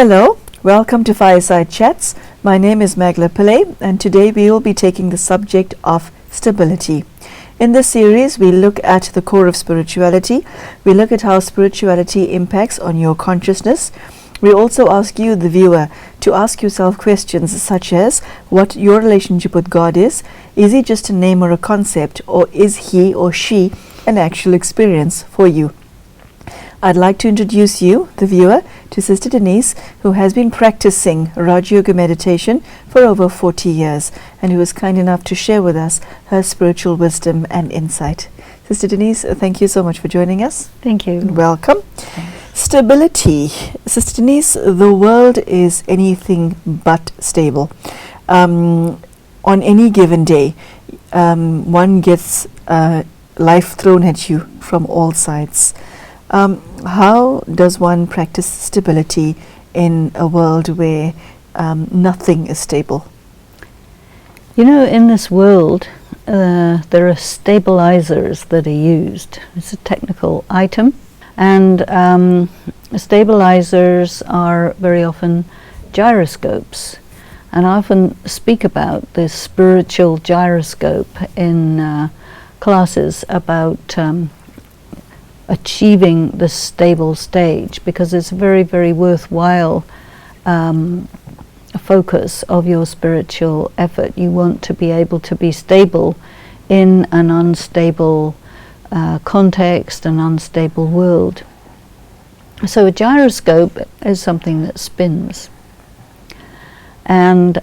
Hello, welcome to Fireside Chats. My name is Magla Pillai, and today we will be taking the subject of stability. In this series, we look at the core of spirituality. We look at how spirituality impacts on your consciousness. We also ask you, the viewer, to ask yourself questions such as what your relationship with God is. Is he just a name or a concept, or is he or she an actual experience for you? I'd like to introduce you, the viewer, to Sister Denise, who has been practicing Raj Yoga meditation for over 40 years and who is kind enough to share with us her spiritual wisdom and insight. Sister Denise, thank you so much for joining us. Thank you. Welcome. Stability. Sister Denise, the world is anything but stable. On any given day, one gets life thrown at you from all sides. How does one practice stability in a world where nothing is stable? You know, in this world, there are stabilizers that are used. It's a technical item, and stabilizers are very often gyroscopes. And I often speak about this spiritual gyroscope in classes about achieving the stable stage, because it's a very, very worthwhile focus of your spiritual effort. You want to be able to be stable in an unstable context, an unstable world. So a gyroscope is something that spins. And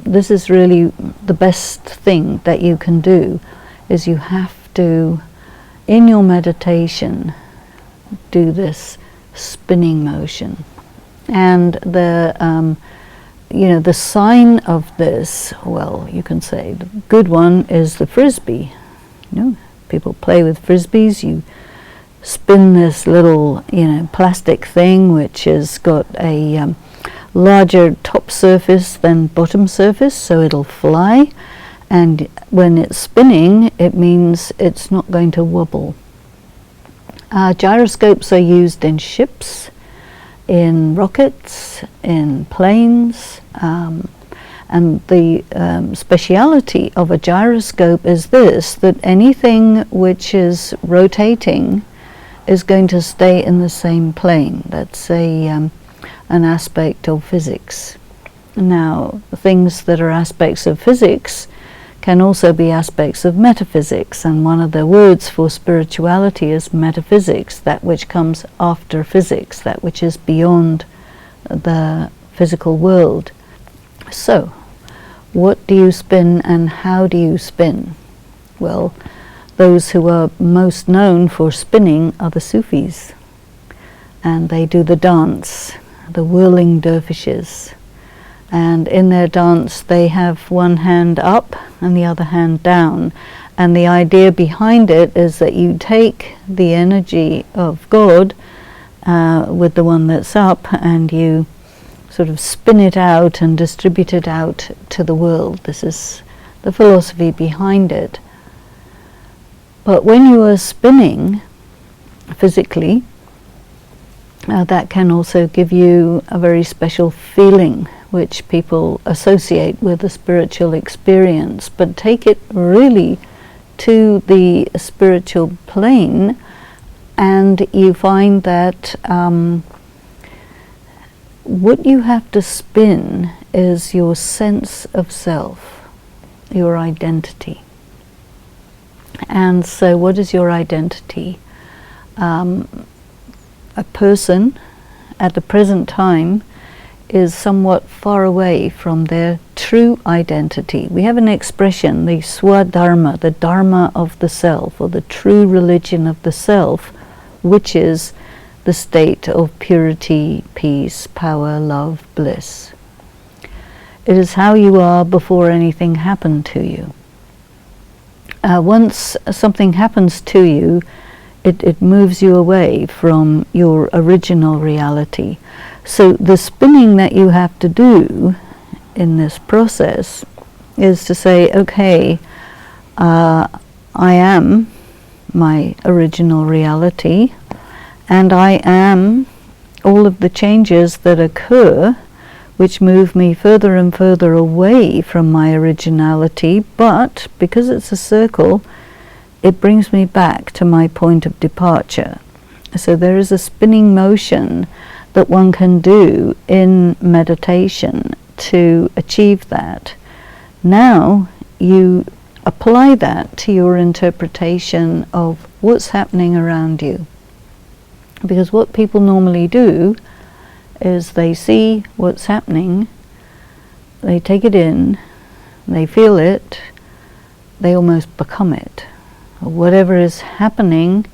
this is really the best thing that you can do, is you have to, in your meditation, do this spinning motion. And the the sign of this, well, you can say the good one is the frisbee. You know, people play with frisbees. You spin this little plastic thing which has got a larger top surface than bottom surface, so it'll fly. And when it's spinning, it means it's not going to wobble. Gyroscopes are used in ships, in rockets, in planes, and the speciality of a gyroscope is this, that anything which is rotating is going to stay in the same plane. That's an aspect of physics. Now, things that are aspects of physics can also be aspects of metaphysics, and one of the words for spirituality is metaphysics, that which comes after physics, that which is beyond the physical world. So, what do you spin and how do you spin? Well, those who are most known for spinning are the Sufis, and they do the dance, the whirling dervishes. And in their dance they have one hand up and the other hand down, and the idea behind it is that you take the energy of God with the one that's up, and you sort of spin it out and distribute it out to the world. This is the philosophy behind it. But when you are spinning physically, that can also give you a very special feeling which people associate with a spiritual experience. But take it really to the spiritual plane, and you find that what you have to spin is your sense of self, your identity. And so what is your identity? A person at the present time is somewhat far away from their true identity. We have an expression, the swadharma, the dharma of the self, or the true religion of the self, which is the state of purity, peace, power, love, bliss. It is how you are before anything happened to you. Once something happens to you, it moves you away from your original reality. So the spinning that you have to do in this process is to say, okay, I am my original reality, and I am all of the changes that occur, which move me further and further away from my originality, but because it's a circle, it brings me back to my point of departure. So there is a spinning motion that one can do in meditation to achieve that. Now you apply that to your interpretation of what's happening around you. Because what people normally do is they see what's happening, they take it in, they feel it, they almost become it. Whatever is happening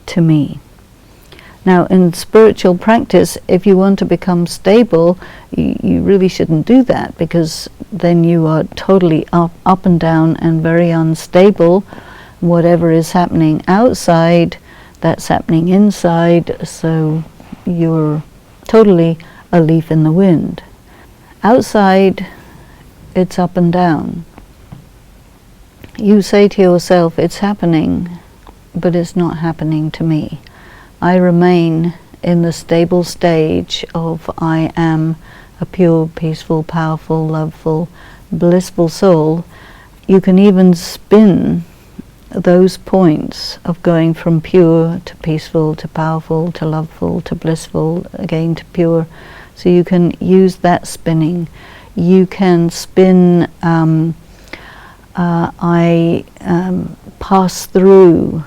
to me. Now, in spiritual practice, if you want to become stable, you really shouldn't do that, because then you are totally up and down and very unstable. Whatever is happening outside, that's happening inside, so you're totally a leaf in the wind. Outside, it's up and down. You say to yourself, it's happening, but it's not happening to me. I remain in the stable stage of I am a pure, peaceful, powerful, loveful, blissful soul. You can even spin those points of going from pure to peaceful to powerful to loveful to blissful, again to pure. So you can use that spinning. You can spin I pass through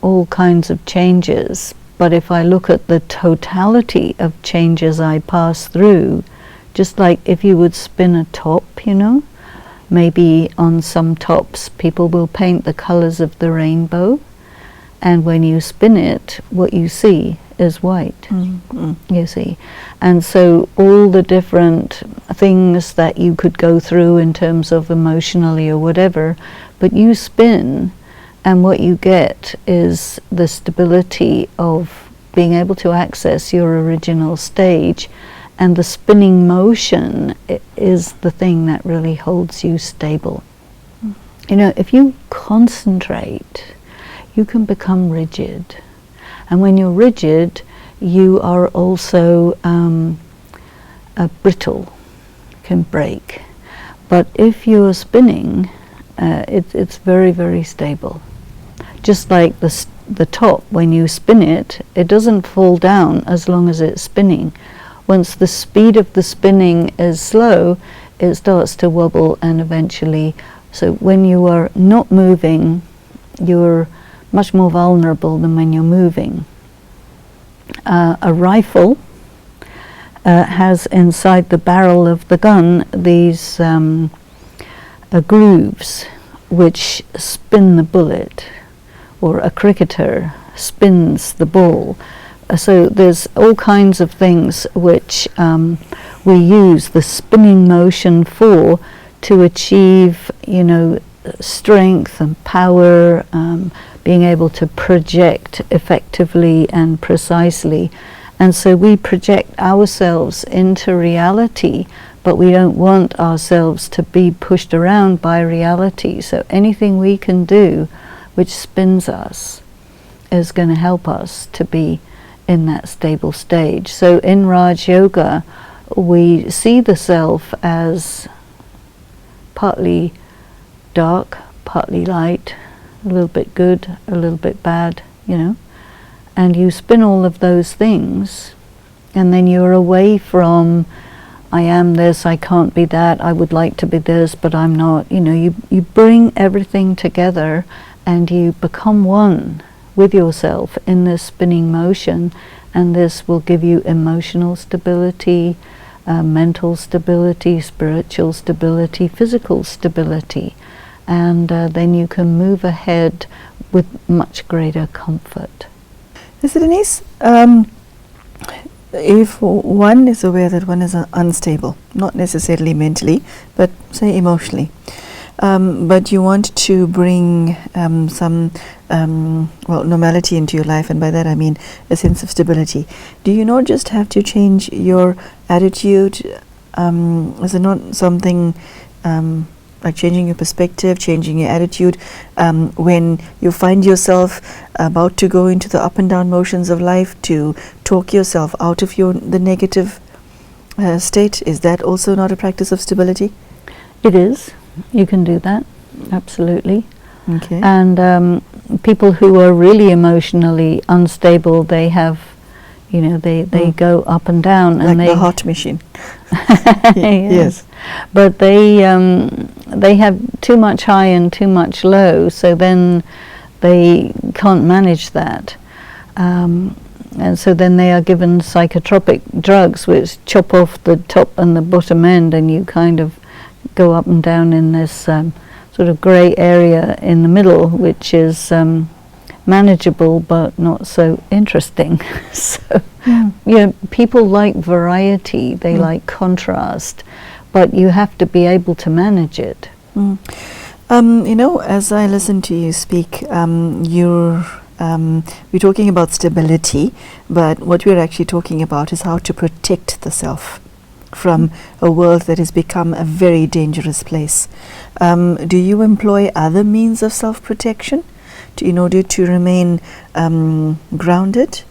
all kinds of changes, but if I look at the totality of changes I pass through, just like if you would spin a top, maybe on some tops people will paint the colors of the rainbow, and when you spin it, what you see is white. You see. And so all the different things that you could go through in terms of emotionally or whatever, but you spin, and what you get is the stability of being able to access your original stage, and the spinning motion is the thing that really holds you stable. If you concentrate, you can become rigid. And when you're rigid, you are also brittle, can break. But if you're spinning, it's very, very stable. Just like the top, when you spin it, it doesn't fall down as long as it's spinning. Once the speed of the spinning is slow, it starts to wobble, and eventually, so when you are not moving, you're much more vulnerable than when you're moving. A rifle has inside the barrel of the gun these grooves which spin the bullet, or a cricketer spins the ball. So there's all kinds of things which we use the spinning motion for, to achieve, strength and power, being able to project effectively and precisely. And so we project ourselves into reality, but we don't want ourselves to be pushed around by reality. So anything we can do which spins us is going to help us to be in that stable stage. So in Raj Yoga, we see the self as partly dark, partly light, a little bit good, a little bit bad, and you spin all of those things, and then you're away from I am this, I can't be that, I would like to be this, but I'm not. You bring everything together, and you become one with yourself in this spinning motion, and this will give you emotional stability, mental stability, spiritual stability, physical stability, and then you can move ahead with much greater comfort. Mr. Denise, if one is aware that one is unstable, not necessarily mentally, but say emotionally, but you want to bring some normality into your life, and by that I mean a sense of stability, do you not just have to change your attitude? Is it not something like changing your perspective, changing your attitude, when you find yourself about to go into the up and down motions of life, to talk yourself out of the negative state? Is that also not a practice of stability? It is. You can do that, absolutely. Okay. And people who are really emotionally unstable, they have, they go up and down, like and the heart machine. Yes. But they have too much high and too much low, so then they can't manage that. And so then they are given psychotropic drugs which chop off the top and the bottom end, and you kind of go up and down in this sort of grey area in the middle, which is manageable but not so interesting. So, people like variety, they like contrast, but you have to be able to manage it. As I listen to you speak, we're talking about stability, but what we're actually talking about is how to protect the self from a world that has become a very dangerous place. Do you employ other means of self-protection in order to remain grounded?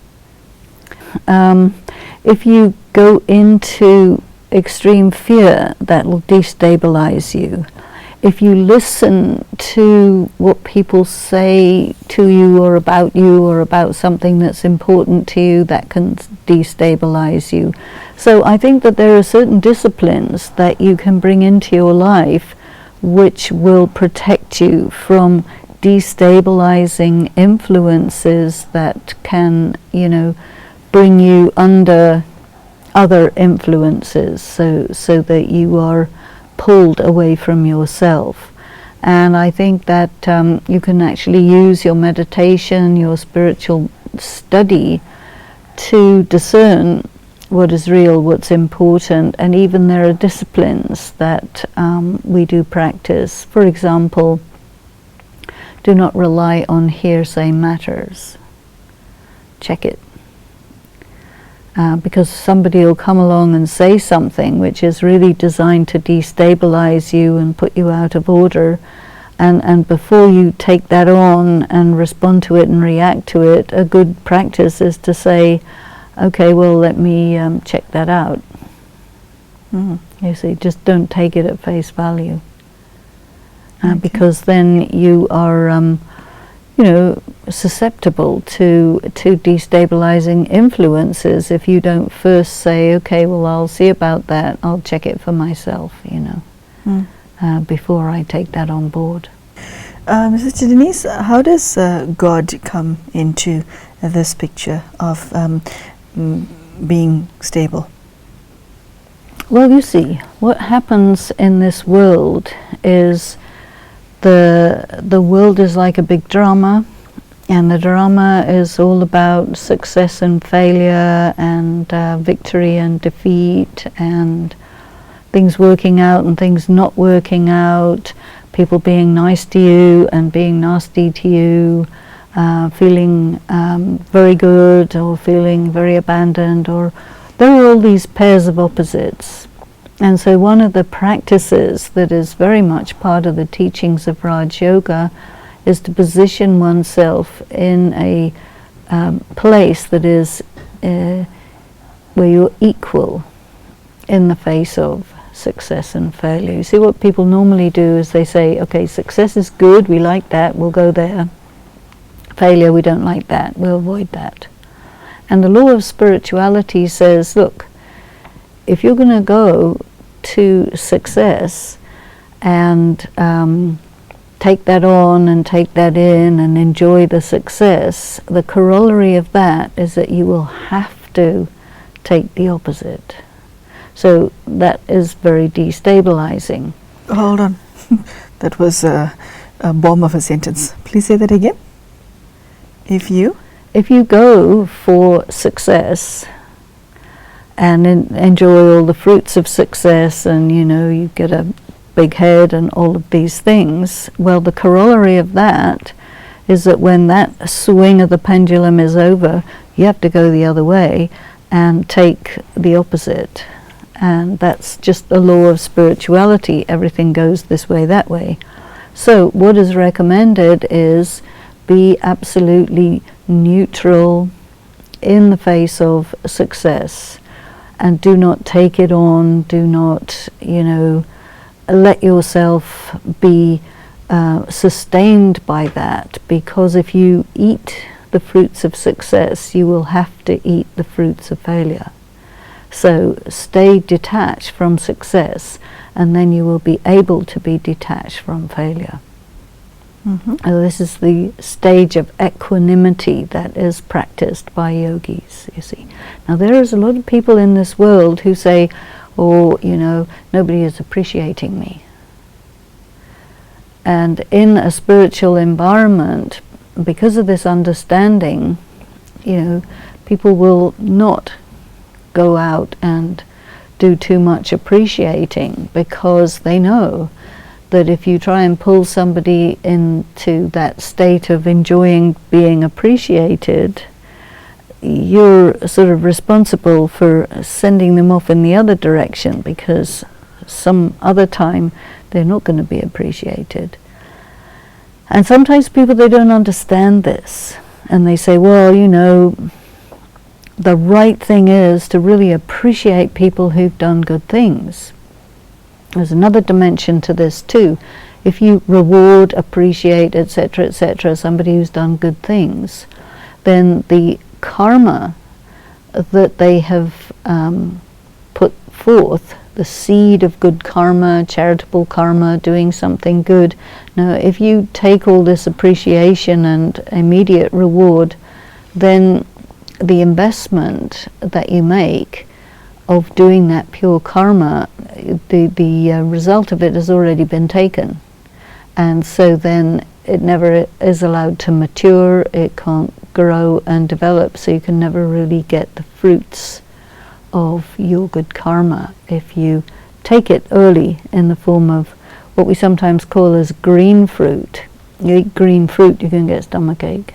If you go into extreme fear, that will destabilize you. If you listen to what people say to you or about something that's important to you, that can destabilize you. So I think that there are certain disciplines that you can bring into your life which will protect you from destabilizing influences that can, bring you under other influences, so that you are pulled away from yourself. And I think that you can actually use your meditation, your spiritual study, to discern what is real, what's important. And even there are disciplines that we do practice. For example, do not rely on hearsay matters. Check it. Because somebody will come along and say something which is really designed to destabilize you and put you out of order, and before you take that on and respond to it and react to it, a good practice is to say, okay, well, let me check that out. You see, just don't take it at face value, because then you are susceptible to destabilizing influences if you don't first say, okay, well, I'll see about that, I'll check it for myself, before I take that on board. Sister Denise, how does God come into this picture of being stable? Well, you see, what happens in this world is the world is like a big drama, and the drama is all about success and failure, and victory and defeat, and things working out and things not working out, people being nice to you and being nasty to you, feeling very good or feeling very abandoned, or there are all these pairs of opposites. And so one of the practices that is very much part of the teachings of Raj Yoga is to position oneself in a place that is where you're equal in the face of success and failure. You see, what people normally do is they say, okay, success is good, we like that, we'll go there. Failure, we don't like that, we'll avoid that. And the law of spirituality says, look, if you're going to go to success and take that on and take that in and enjoy the success, the corollary of that is that you will have to take the opposite. So that is very destabilizing. Hold on. That was a bomb of a sentence. Please say that again. If you go for success and enjoy all the fruits of success, and you get a big head and all of these things, well, the corollary of that is that when that swing of the pendulum is over, you have to go the other way and take the opposite. and that's just the law of spirituality. Everything goes this way, that way. So what is recommended is be absolutely neutral in the face of success, and do not take it on, do not, let yourself be sustained by that, because if you eat the fruits of success, you will have to eat the fruits of failure. So stay detached from success, and then you will be able to be detached from failure. This is the stage of equanimity that is practiced by yogis, you see. Now there is a lot of people in this world who say, nobody is appreciating me. And in a spiritual environment, because of this understanding, people will not go out and do too much appreciating, because they know that if you try and pull somebody into that state of enjoying being appreciated, you're sort of responsible for sending them off in the other direction, because some other time they're not going to be appreciated. And sometimes people, they don't understand this, and they say, well, the right thing is to really appreciate people who've done good things. There's another dimension to this too. If you reward, appreciate, etc., somebody who's done good things, then the karma that they have put forth, the seed of good karma, charitable karma, doing something good. Now, if you take all this appreciation and immediate reward, then the investment that you make of doing that pure karma, the result of it has already been taken. And so then it never is allowed to mature, it can't grow and develop, so you can never really get the fruits of your good karma if you take it early in the form of what we sometimes call as green fruit. You eat green fruit, you can get stomachache.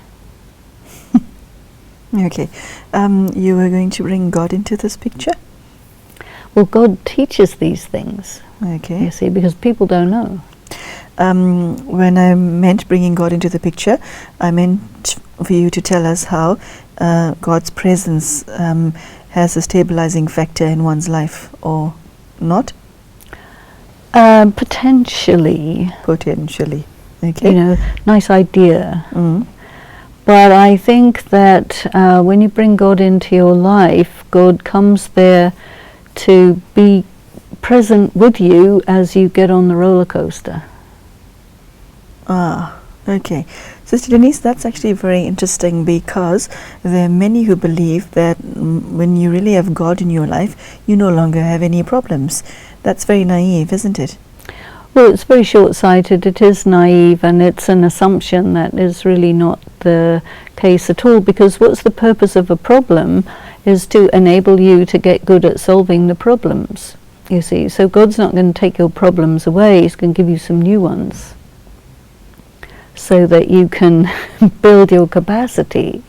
Okay. You were going to bring God into this picture? Well, God teaches these things, okay, you see, because people don't know. When I meant bringing God into the picture, I meant for you to tell us how God's presence has a stabilizing factor in one's life, or not? Potentially. Potentially. Okay. Nice idea. But I think that when you bring God into your life, God comes there to be present with you as you get on the roller coaster. Okay. Sister Denise, that's actually very interesting, because there are many who believe that when you really have God in your life, you no longer have any problems. That's very naive, isn't it? Well, it's very short-sighted, it is naive, and it's an assumption that is really not the case at all, because what's the purpose of a problem is to enable you to get good at solving the problems, you see. So God's not going to take your problems away, He's going to give you some new ones, so that you can build your capacity,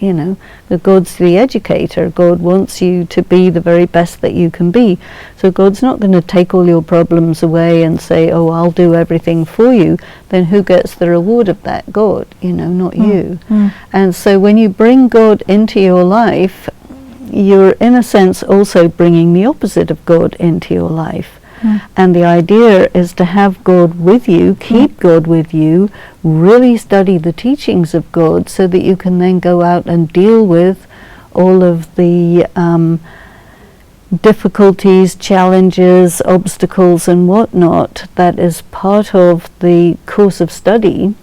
God's the educator. God wants you to be the very best that you can be. So God's not going to take all your problems away and say, oh, I'll do everything for you. Then who gets the reward of that? God, not you. And so when you bring God into your life, you're in a sense also bringing the opposite of God into your life. And the idea is to have God with you, keep God with you, really study the teachings of God, so that you can then go out and deal with all of the difficulties, challenges, obstacles and whatnot that is part of the course of study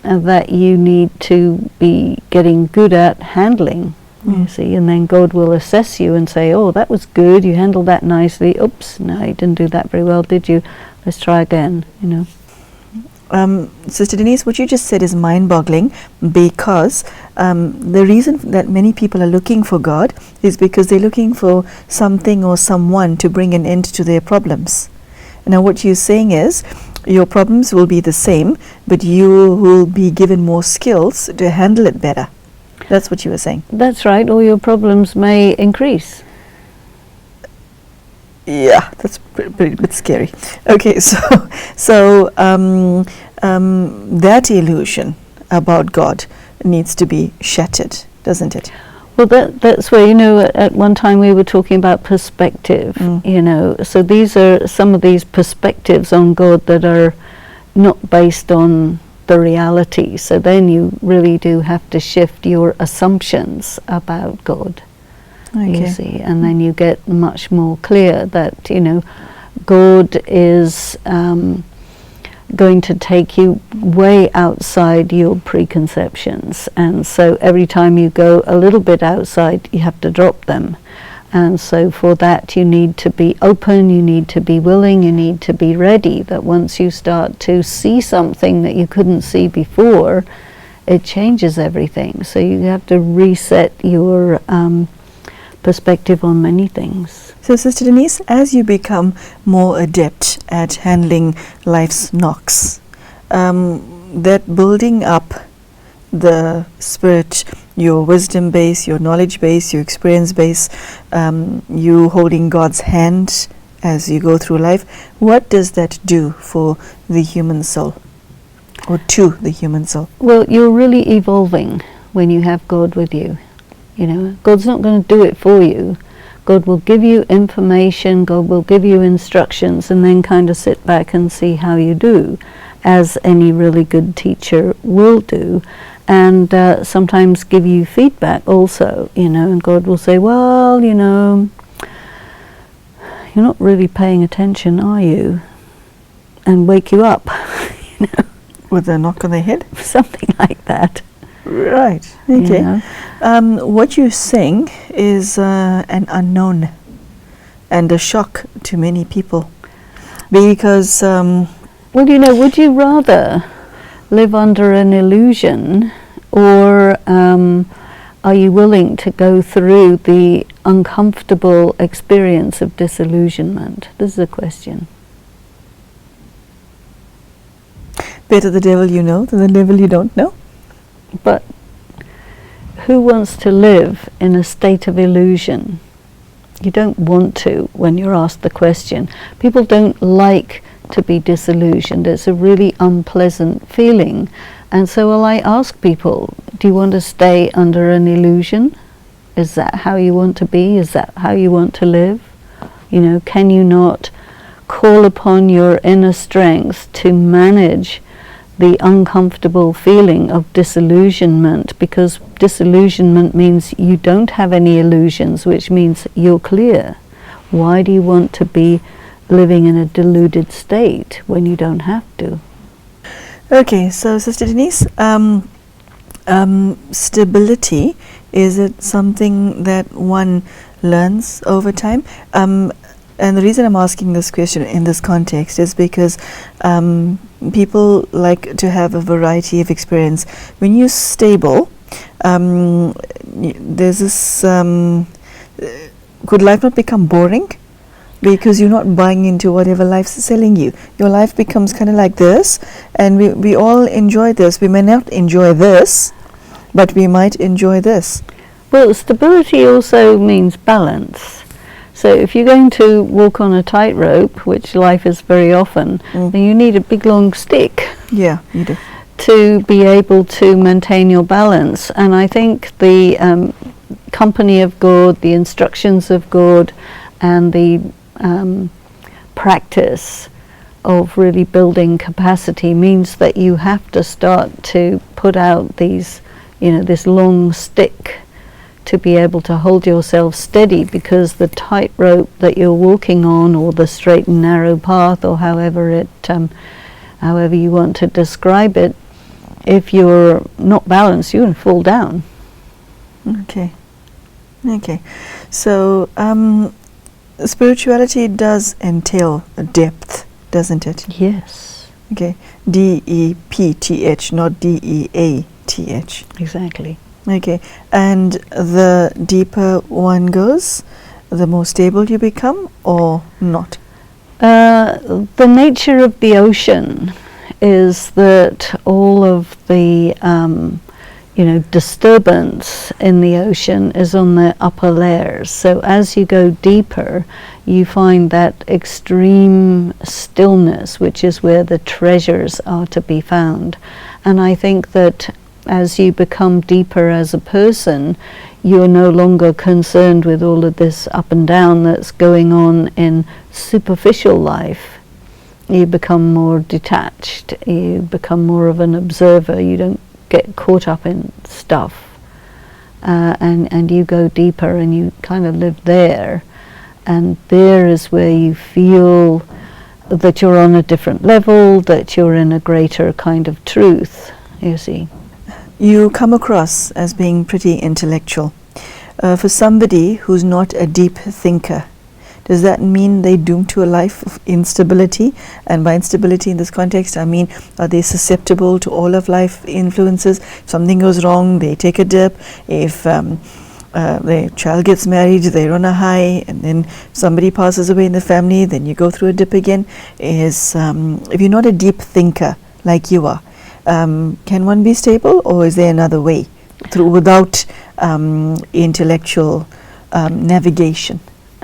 that you need to be getting good at handling. You see, and then God will assess you and say, oh, that was good, you handled that nicely. Oops, no, you didn't do that very well, did you? Let's try again, Sister Denise, what you just said is mind-boggling, because the reason that many people are looking for God is because they're looking for something or someone to bring an end to their problems. Now what you're saying is, your problems will be the same, but you will be given more skills to handle it better. That's what you were saying. That's right, or your problems may increase. Yeah, that's pretty bit scary. Okay, so that illusion about God needs to be shattered, doesn't it? Well, that's where, at one time we were talking about perspective, so these are some of these perspectives on God that are not based on the reality. So then you really do have to shift your assumptions about God. Okay. You see, and then you get much more clear that God is going to take you way outside your preconceptions, and so every time you go a little bit outside, you have to drop them. And so for that you need to be open, you need to be willing, you need to be ready, that once you start to see something that you couldn't see before, it changes everything. So you have to reset your perspective on many things. So, Sister Denise, as you become more adept at handling life's knocks, that building up the spirit, your wisdom base, your knowledge base, your experience base, you holding God's hand as you go through life, what does that do for the human soul, or to the human soul? Well, you're really evolving when you have God with you. God's not going to do it for you. God will give you information, God will give you instructions, and then kind of sit back and see how you do, as any really good teacher will do, and sometimes give you feedback also, and God will say, well, you're not really paying attention, are you? And wake you up, With a knock on the head? Something like that. Right, okay. What you sing is an unknown and a shock to many people, because well, would you rather live under an illusion, or are you willing to go through the uncomfortable experience of disillusionment? This is a question. better the devil you know than the devil you don't know. But who wants to live in a state of illusion? You don't want to when you're asked the question. People don't like to be disillusioned. It's a really unpleasant feeling. And so I ask people, do you want to stay under an illusion? Is that how you want to be? Is that how you want to live? Can you not call upon your inner strength to manage the uncomfortable feeling of disillusionment? Because disillusionment means you don't have any illusions, which means you're clear. Why do you want to be living in a deluded state when you don't have to? Okay, so Sister Denise, stability, is it something that one learns over time? And the reason I'm asking this question in this context is because people like to have a variety of experience. When you're stable, there's this, could life not become boring? Because you're not buying into whatever life's selling you. Your life becomes kind of like this, and we all enjoy this. We may not enjoy this, but we might enjoy this. Well, stability also means balance. So if you're going to walk on a tightrope, which life is very often, then you need a big long stick. Yeah, you do. To be able to maintain your balance. And I think the company of God, the instructions of God, and the practice of really building capacity means that you have to start to put out these, this long stick to be able to hold yourself steady, because the tightrope that you're walking on, or the straight and narrow path, or however you want to describe it, if you're not balanced, you're going to fall down. Okay. So spirituality does entail depth, doesn't it? Yes. Okay. D-E-P-T-H, not D-E-A-T-H. Exactly. Okay. And the deeper one goes, the more stable you become, or not? The nature of the ocean is that all of the disturbance in the ocean is on the upper layers. So as you go deeper, you find that extreme stillness, which is where the treasures are to be found. And I think that as you become deeper as a person, you're no longer concerned with all of this up and down that's going on in superficial life. You become more detached, you become more of an observer, you don't get caught up in stuff, and you go deeper and you kind of live there, and there is where you feel that you're on a different level, that you're in a greater kind of truth, you see. You come across as being pretty intellectual. For somebody who's not a deep thinker, does that mean they're doomed to a life of instability? And by instability in this context, I mean, are they susceptible to all of life influences? If something goes wrong, they take a dip. If their child gets married, they're on a high, and then somebody passes away in the family, then you go through a dip again. If you're not a deep thinker like you are, can one be stable, or is there another way without intellectual navigation?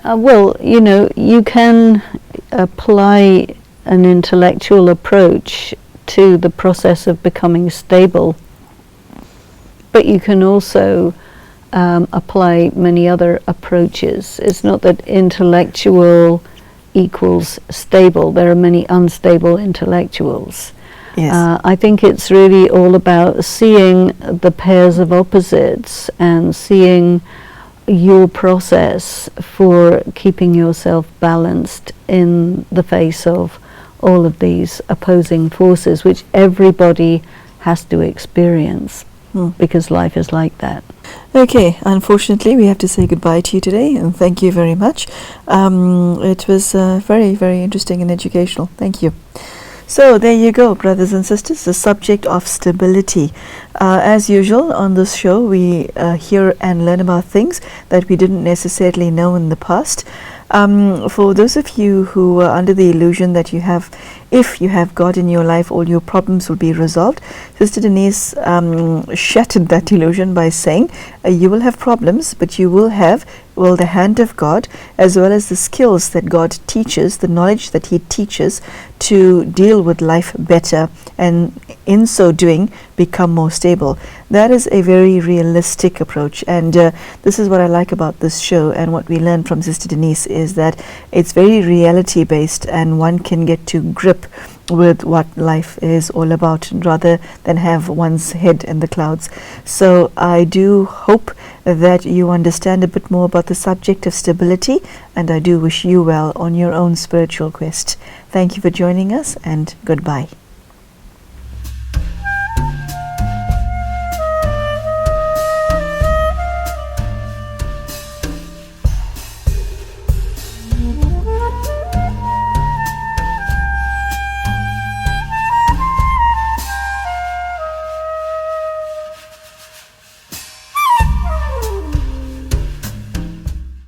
Well, you can apply an intellectual approach to the process of becoming stable, but you can also apply many other approaches. It's not that intellectual equals stable. There are many unstable intellectuals. Yes. I think it's really all about seeing the pairs of opposites and seeing your process for keeping yourself balanced in the face of all of these opposing forces, which everybody has to experience, because life is like that. Okay, unfortunately we have to say goodbye to you today, and thank you very much. It was very, very interesting and educational. Thank you. So there you go, brothers and sisters, the subject of stability. As usual on this show, we hear and learn about things that we didn't necessarily know in the past. For those of you who are under the illusion that if you have God in your life, all your problems will be resolved, Sister Denise shattered that illusion by saying you will have problems, but you will have the hand of God, as well as the skills that God teaches, the knowledge that He teaches to deal with life better, and in so doing become more stable. That is a very realistic approach, and this is what I like about this show, and what we learn from Sister Denise is that it's very reality based, and one can get to grip with what life is all about, rather than have one's head in the clouds. So I do hope that you understand a bit more about the subject of stability, and I do wish you well on your own spiritual quest. Thank you for joining us, and goodbye.